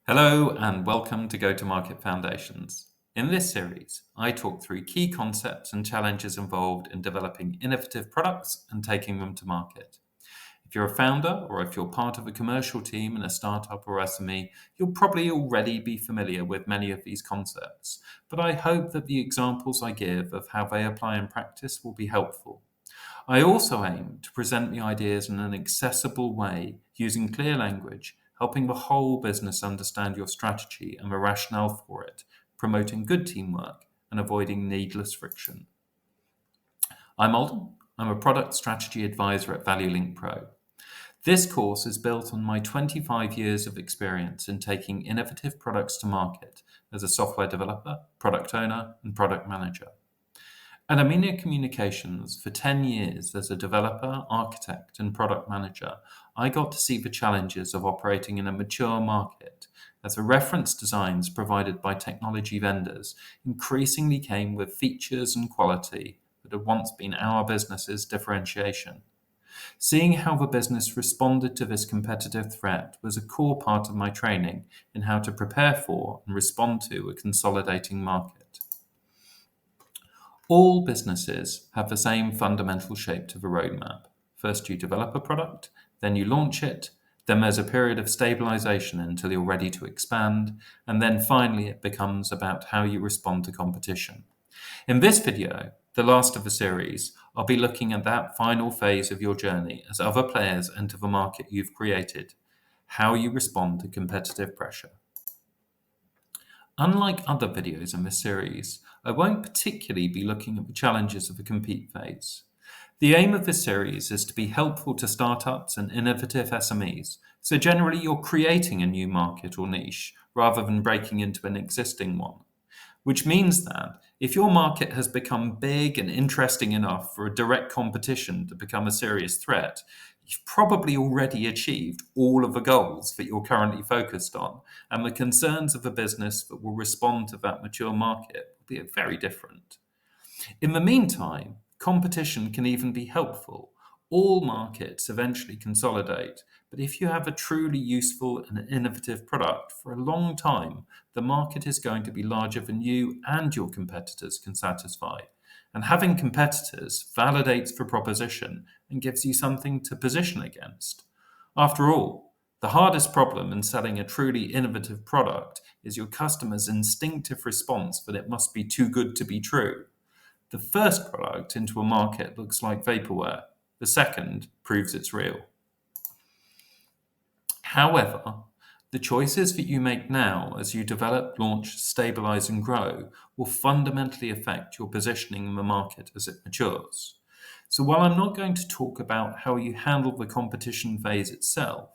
Hello and welcome to Go-to-Market Foundations. In this series, I talk through key concepts and challenges involved in developing innovative products and taking them to market. If you're a founder or if you're part of a commercial team in a startup or SME, you'll probably already be familiar with many of these concepts, but I hope that the examples I give of how they apply in practice will be helpful. I also aim to present the ideas in an accessible way, using clear language, helping the whole business understand your strategy and the rationale for it, promoting good teamwork and avoiding needless friction. I'm Alden. I'm a product strategy advisor at ValueLink Pro. This course is built on my 25 years of experience in taking innovative products to market as a software developer, product owner, and product manager. At Amina Communications, for 10 years as a developer, architect, and product manager, I got to see the challenges of operating in a mature market, as the reference designs provided by technology vendors increasingly came with features and quality that had once been our business's differentiation. Seeing how the business responded to this competitive threat was a core part of my training in how to prepare for and respond to a consolidating market. All businesses have the same fundamental shape to the roadmap. First, you develop a product, then you launch it, then there's a period of stabilization until you're ready to expand, and then finally it becomes about how you respond to competition. In this video, the last of the series, I'll be looking at that final phase of your journey as other players enter the market you've created, how you respond to competitive pressure. Unlike other videos in this series, I won't particularly be looking at the challenges of the compete phase. The aim of this series is to be helpful to startups and innovative SMEs, so generally you're creating a new market or niche rather than breaking into an existing one. Which means that if your market has become big and interesting enough for a direct competition to become a serious threat, you've probably already achieved all of the goals that you're currently focused on, and the concerns of a business that will respond to that mature market will be very different. In the meantime, competition can even be helpful. All markets eventually consolidate, but if you have a truly useful and innovative product for a long time, the market is going to be larger than you and your competitors can satisfy. And having competitors validates the proposition and gives you something to position against. After all, the hardest problem in selling a truly innovative product is your customer's instinctive response that it must be too good to be true. The first product into a market looks like vaporware. The second proves it's real. However, the choices that you make now as you develop, launch, stabilize, and grow will fundamentally affect your positioning in the market as it matures. So while I'm not going to talk about how you handle the competition phase itself,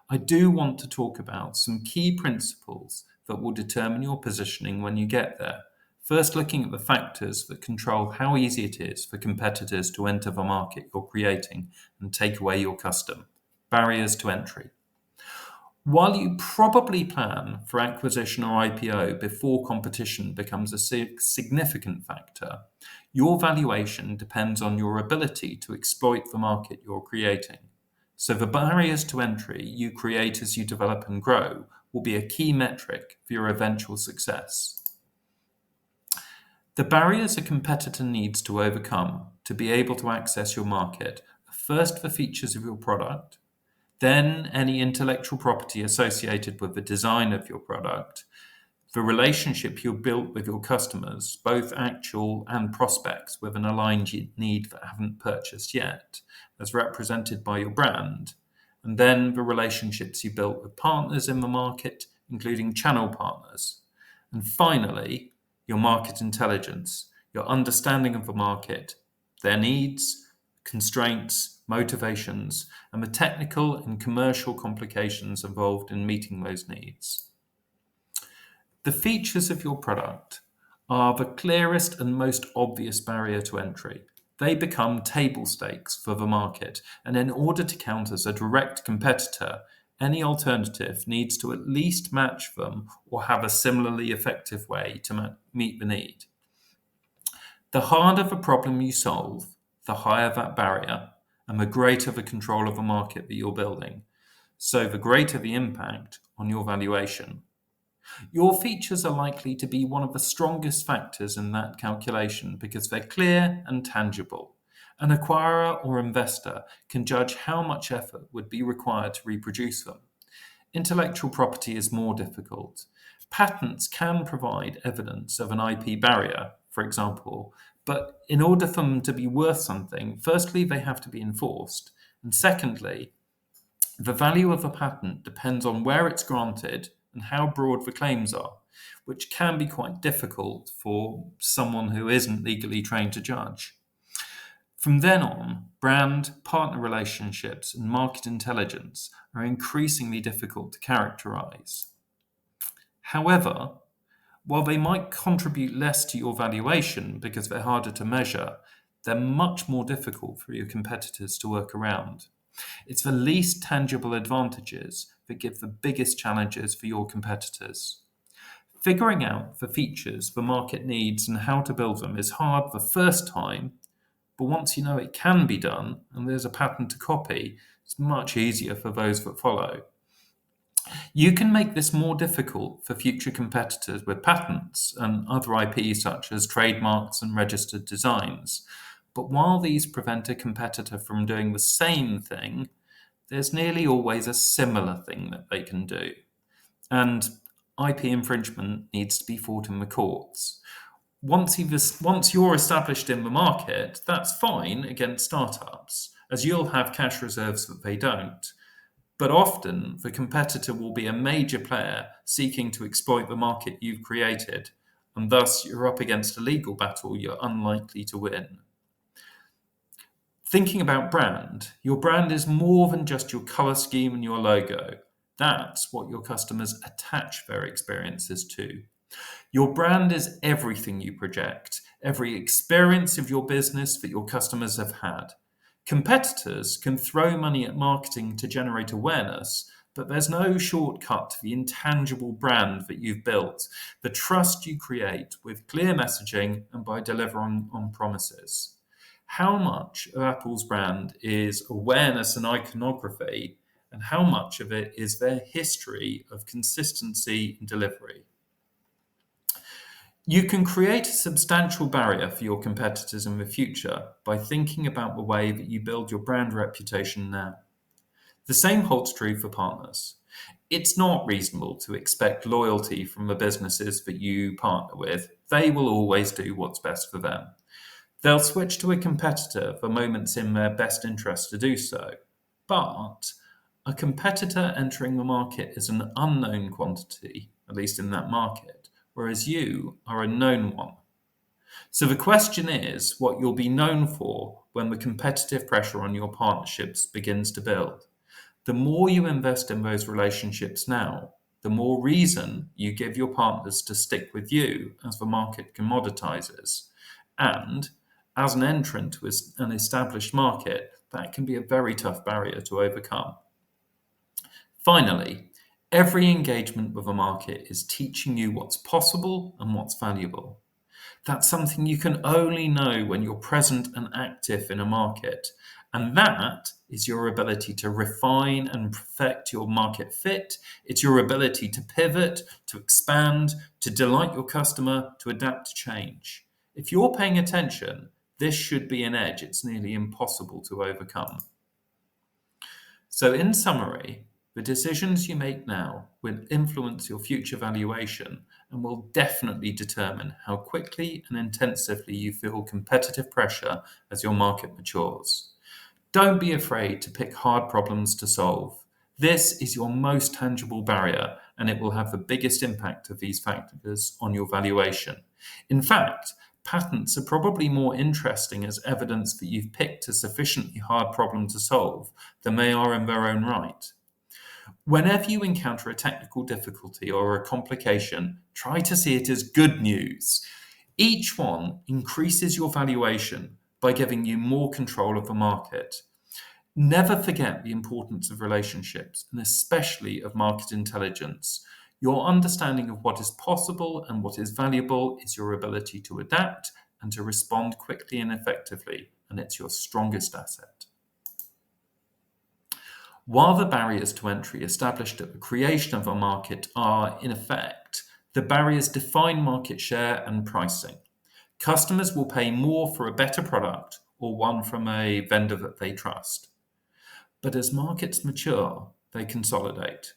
I do want to talk about some key principles that will determine your positioning when you get there. First, looking at the factors that control how easy it is for competitors to enter the market you're creating and take away your custom. Barriers to entry. While you probably plan for acquisition or IPO before competition becomes a significant factor, your valuation depends on your ability to exploit the market you're creating. So the barriers to entry you create as you develop and grow will be a key metric for your eventual success. The barriers a competitor needs to overcome to be able to access your market are first the features of your product, then any intellectual property associated with the design of your product, the relationship you've built with your customers, both actual and prospects with an aligned need that haven't purchased yet, as represented by your brand, and then the relationships you built with partners in the market, including channel partners. And finally, your market intelligence, your understanding of the market, their needs, constraints, motivations, and the technical and commercial complications involved in meeting those needs. The features of your product are the clearest and most obvious barrier to entry. They become table stakes for the market, and in order to count as a direct competitor, any alternative needs to at least match them or have a similarly effective way to meet the need. The harder the problem you solve, the higher that barrier, and the greater the control of the market that you're building. So the greater the impact on your valuation. Your features are likely to be one of the strongest factors in that calculation because they're clear and tangible. An acquirer or investor can judge how much effort would be required to reproduce them. Intellectual property is more difficult. Patents can provide evidence of an IP barrier, for example, but in order for them to be worth something, firstly, they have to be enforced, and secondly, the value of a patent depends on where it's granted and how broad the claims are, which can be quite difficult for someone who isn't legally trained to judge. From then on, brand, partner relationships, and market intelligence are increasingly difficult to characterize. However, while they might contribute less to your valuation because they're harder to measure, they're much more difficult for your competitors to work around. It's the least tangible advantages that give the biggest challenges for your competitors. Figuring out the features the market needs and how to build them is hard the first time, but once you know it can be done and there's a pattern to copy, it's much easier for those that follow. You can make this more difficult for future competitors with patents and other IP such as trademarks and registered designs. But while these prevent a competitor from doing the same thing, there's nearly always a similar thing that they can do. And IP infringement needs to be fought in the courts. Once you're established in the market, that's fine against startups, as you'll have cash reserves that they don't. But often, the competitor will be a major player seeking to exploit the market you've created, and thus you're up against a legal battle you're unlikely to win. Thinking about brand, your brand is more than just your color scheme and your logo. That's what your customers attach their experiences to. Your brand is everything you project, every experience of your business that your customers have had. Competitors can throw money at marketing to generate awareness, but there's no shortcut to the intangible brand that you've built, the trust you create with clear messaging and by delivering on promises. How much of Apple's brand is awareness and iconography, and how much of it is their history of consistency and delivery? You can create a substantial barrier for your competitors in the future by thinking about the way that you build your brand reputation now. The same holds true for partners. It's not reasonable to expect loyalty from the businesses that you partner with. They will always do what's best for them. They'll switch to a competitor the moment it's in their best interest to do so. But a competitor entering the market is an unknown quantity, at least in that market, whereas you are a known one. So the question is what you'll be known for when the competitive pressure on your partnerships begins to build. The more you invest in those relationships now, the more reason you give your partners to stick with you as the market commoditizes. And as an entrant to an established market, that can be a very tough barrier to overcome. Finally, every engagement with a market is teaching you what's possible and what's valuable. That's something you can only know when you're present and active in a market. And that is your ability to refine and perfect your market fit. It's your ability to pivot, to expand, to delight your customer, to adapt to change. If you're paying attention, this should be an edge it's nearly impossible to overcome. So in summary, the decisions you make now will influence your future valuation and will definitely determine how quickly and intensively you feel competitive pressure as your market matures. Don't be afraid to pick hard problems to solve. This is your most tangible barrier, and it will have the biggest impact of these factors on your valuation. In fact, patents are probably more interesting as evidence that you've picked a sufficiently hard problem to solve than they are in their own right. Whenever you encounter a technical difficulty or a complication, try to see it as good news. Each one increases your valuation by giving you more control of the market. Never forget the importance of relationships, and especially of market intelligence. Your understanding of what is possible and what is valuable is your ability to adapt and to respond quickly and effectively, and it's your strongest asset. While the barriers to entry established at the creation of a market are, in effect, the barriers define market share and pricing. Customers will pay more for a better product or one from a vendor that they trust. But as markets mature, they consolidate.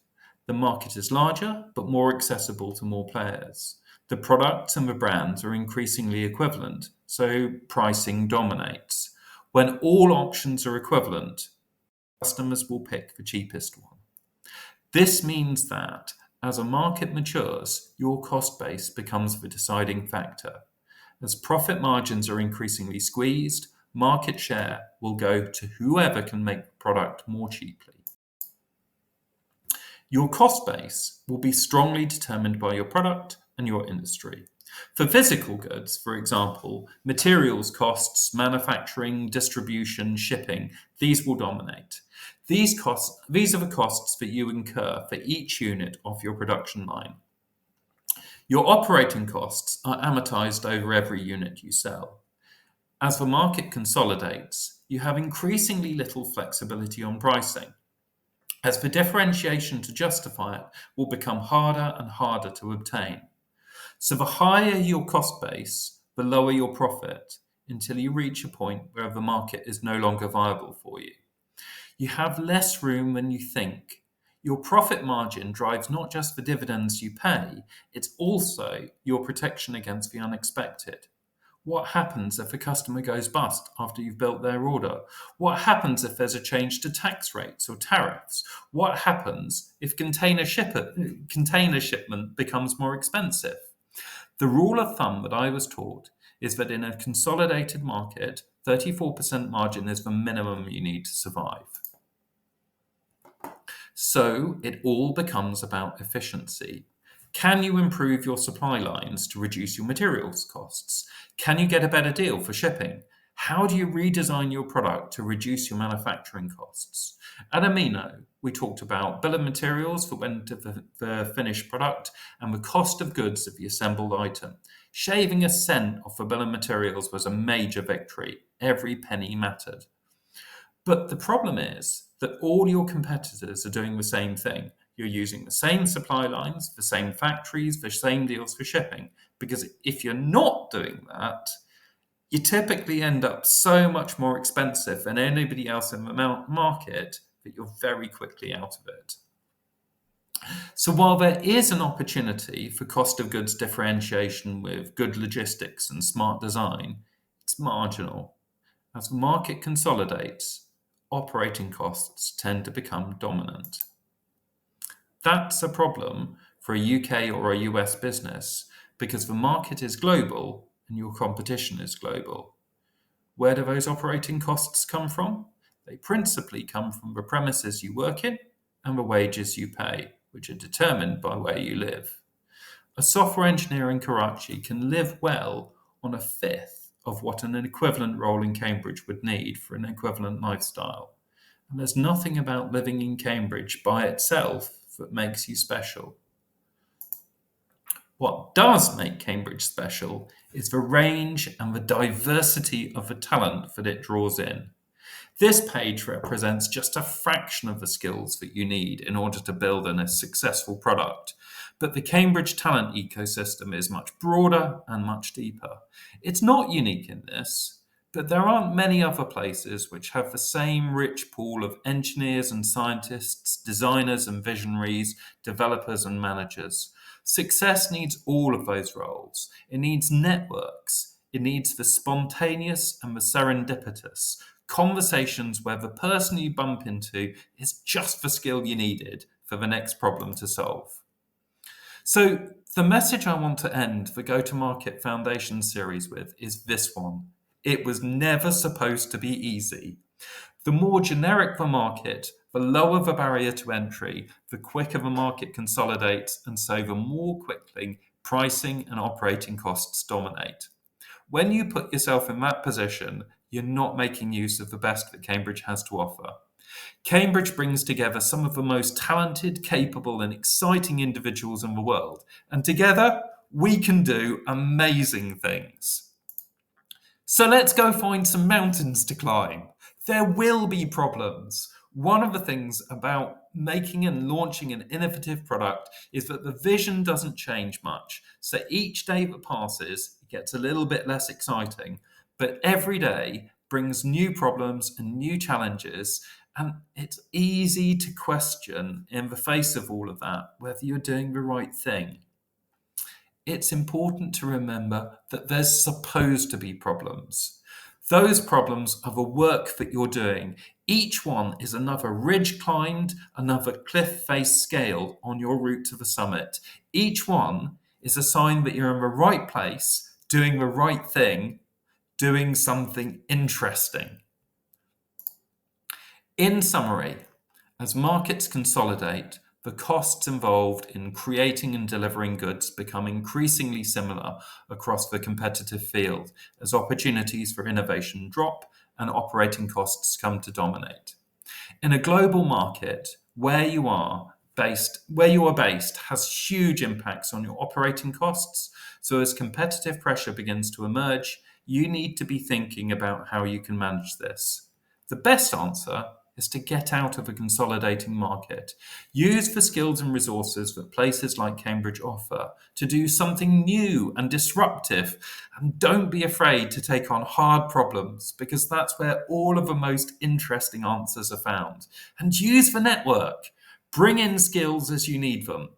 The market is larger, but more accessible to more players. The products and the brands are increasingly equivalent, so pricing dominates. When all options are equivalent, customers will pick the cheapest one. This means that as a market matures, your cost base becomes the deciding factor. As profit margins are increasingly squeezed, market share will go to whoever can make the product more cheaply. Your cost base will be strongly determined by your product and your industry. For physical goods, for example, materials costs, manufacturing, distribution, shipping, these will dominate. These are the costs that you incur for each unit of your production line. Your operating costs are amortized over every unit you sell. As the market consolidates, you have increasingly little flexibility on pricing, as the differentiation to justify it will become harder and harder to obtain. So the higher your cost base, the lower your profit, until you reach a point where the market is no longer viable for you. You have less room than you think. Your profit margin drives not just the dividends you pay, it's also your protection against the unexpected. What happens if a customer goes bust after you've built their order? What happens if there's a change to tax rates or tariffs? What happens if container shipment becomes more expensive? The rule of thumb that I was taught is that in a consolidated market, 34% margin is the minimum you need to survive. So it all becomes about efficiency. Can you improve your supply lines to reduce your materials costs? Can you get a better deal for shipping? How do you redesign your product to reduce your manufacturing costs? At Amino, we talked about bill of materials that went to the finished product and the cost of goods of the assembled item. Shaving a cent off the bill of materials was a major victory. Every penny mattered. But the problem is that all your competitors are doing the same thing. You're using the same supply lines, the same factories, the same deals for shipping. Because if you're not doing that, you typically end up so much more expensive than anybody else in the market that you're very quickly out of it. So while there is an opportunity for cost of goods differentiation with good logistics and smart design, it's marginal. As the market consolidates, operating costs tend to become dominant. That's a problem for a UK or a US business because the market is global and your competition is global. Where do those operating costs come from? They principally come from the premises you work in and the wages you pay, which are determined by where you live. A software engineer in Karachi can live well on a fifth of what an equivalent role in Cambridge would need for an equivalent lifestyle. And there's nothing about living in Cambridge by itself that makes you special. What does make Cambridge special is the range and the diversity of the talent that it draws in. This page represents just a fraction of the skills that you need in order to build a successful product. But the Cambridge talent ecosystem is much broader and much deeper. It's not unique in this, but there aren't many other places which have the same rich pool of engineers and scientists, designers and visionaries, developers and managers. Success needs all of those roles. It needs networks. It needs the spontaneous and the serendipitous. Conversations where the person you bump into is just the skill you needed for the next problem to solve. So the message I want to end the Go-to-Market Foundation series with is this one. It was never supposed to be easy. The more generic the market, the lower the barrier to entry, the quicker the market consolidates, and so the more quickly pricing and operating costs dominate. When you put yourself in that position, you're not making use of the best that Cambridge has to offer. Cambridge brings together some of the most talented, capable, and exciting individuals in the world, and together we can do amazing things. So let's go find some mountains to climb. There will be problems. One of the things about making and launching an innovative product is that the vision doesn't change much. So each day that passes, it gets a little bit less exciting, but every day brings new problems and new challenges. And it's easy to question in the face of all of that whether you're doing the right thing. It's important to remember that there's supposed to be problems. Those problems are the work that you're doing. Each one is another ridge climbed, another cliff face scaled on your route to the summit. Each one is a sign that you're in the right place, doing the right thing, doing something interesting. In summary, as markets consolidate, the costs involved in creating and delivering goods become increasingly similar across the competitive field as opportunities for innovation drop and operating costs come to dominate. In a global market, where you are based has huge impacts on your operating costs. So as competitive pressure begins to emerge, you need to be thinking about how you can manage this. The best answer is to get out of a consolidating market. Use the skills and resources that places like Cambridge offer to do something new and disruptive. And don't be afraid to take on hard problems because that's where all of the most interesting answers are found. And use the network. Bring in skills as you need them.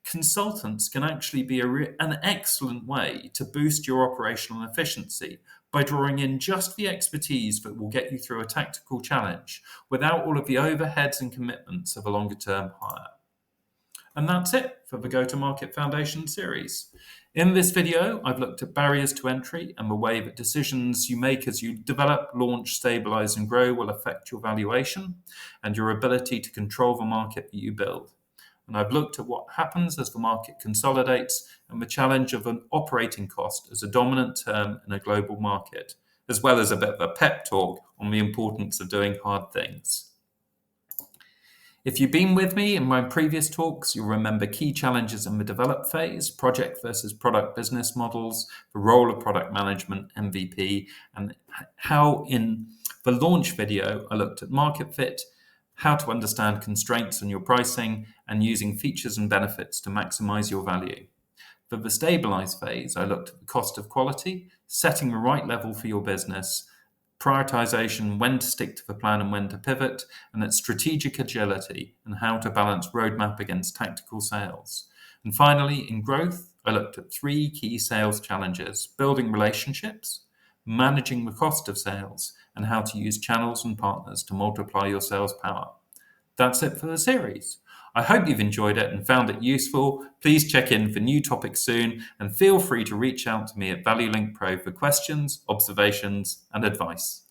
Consultants can actually be an excellent way to boost your operational efficiency by drawing in just the expertise that will get you through a tactical challenge without all of the overheads and commitments of a longer term hire. And that's it for the Go-to-Market Foundation series. In this video, I've looked at barriers to entry and the way that decisions you make as you develop, launch, stabilize, and grow will affect your valuation and your ability to control the market that you build. And I've looked at what happens as the market consolidates and the challenge of an operating cost as a dominant term in a global market, as well as a bit of a pep talk on the importance of doing hard things. If you've been with me in my previous talks, you'll remember key challenges in the develop phase, project versus product business models, the role of product management, MVP, and how in the launch video I looked at market fit, how to understand constraints on your pricing, and using features and benefits to maximize your value. For the stabilize phase, I looked at the cost of quality, setting the right level for your business, prioritization, when to stick to the plan and when to pivot, and at strategic agility and how to balance roadmap against tactical sales. And finally, in growth, I looked at 3 key sales challenges: building relationships, managing the cost of sales, and how to use channels and partners to multiply your sales power. That's it for the series. I hope you've enjoyed it and found it useful. Please check in for new topics soon and feel free to reach out to me at ValueLink Pro for questions, observations, and advice.